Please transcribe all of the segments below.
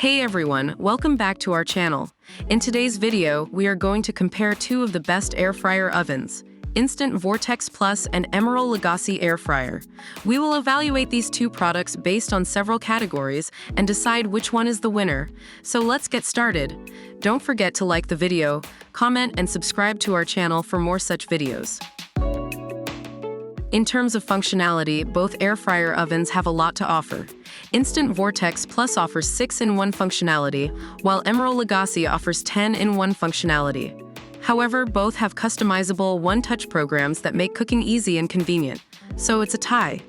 Hey everyone, welcome back to our channel. In today's video, we are going to compare two of the best air fryer ovens, Instant Vortex Plus and Emeril Legacy Air Fryer. We will evaluate these two products based on several categories and decide which one is the winner. So let's get started. Don't forget to like the video, comment and subscribe to our channel for more such videos. In terms of functionality, both air fryer ovens have a lot to offer. Instant Vortex Plus offers 6-in-1 functionality, while Emeril Legacy offers 10-in-1 functionality. However, both have customizable one-touch programs that make cooking easy and convenient, so it's a tie.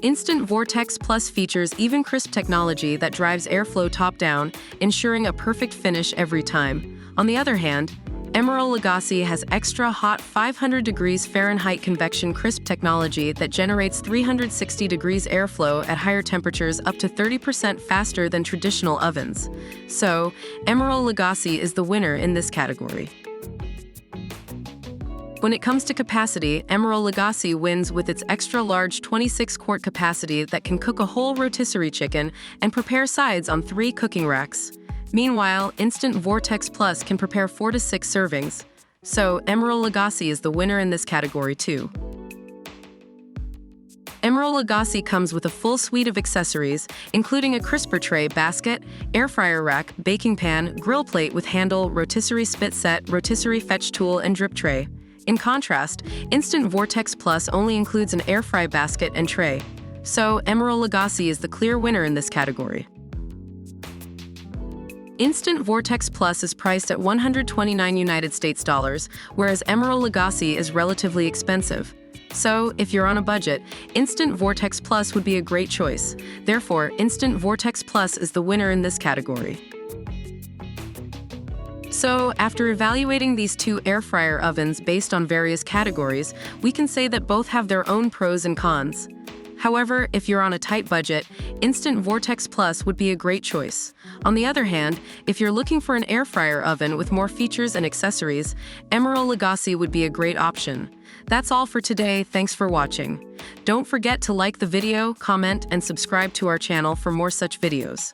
Instant Vortex Plus features even crisp technology that drives airflow top-down, ensuring a perfect finish every time. On the other hand, Emeril Legacy has extra hot 500 degrees Fahrenheit convection crisp technology that generates 360 degrees airflow at higher temperatures up to 30% faster than traditional ovens. So, Emeril Legacy is the winner in this category. When it comes to capacity, Emeril Legacy wins with its extra-large 26-quart capacity that can cook a whole rotisserie chicken and prepare sides on 3 cooking racks. Meanwhile, Instant Vortex Plus can prepare 4 to 6 servings. So, Emeril Legacy is the winner in this category too. Emeril Legacy comes with a full suite of accessories, including a crisper tray basket, air fryer rack, baking pan, grill plate with handle, rotisserie spit set, rotisserie fetch tool, and drip tray. In contrast, Instant Vortex Plus only includes an air fry basket and tray. So, Emeril Legacy is the clear winner in this category. Instant Vortex Plus is priced at $129 United States dollars, whereas Emeril Legacy is relatively expensive. So, if you're on a budget, Instant Vortex Plus would be a great choice. Therefore, Instant Vortex Plus is the winner in this category. So, after evaluating these two air fryer ovens based on various categories, we can say that both have their own pros and cons. However, if you're on a tight budget, Instant Vortex Plus would be a great choice. On the other hand, if you're looking for an air fryer oven with more features and accessories, Emeril Legacy would be a great option. That's all for today. Thanks for watching. Don't forget to like the video, comment, and subscribe to our channel for more such videos.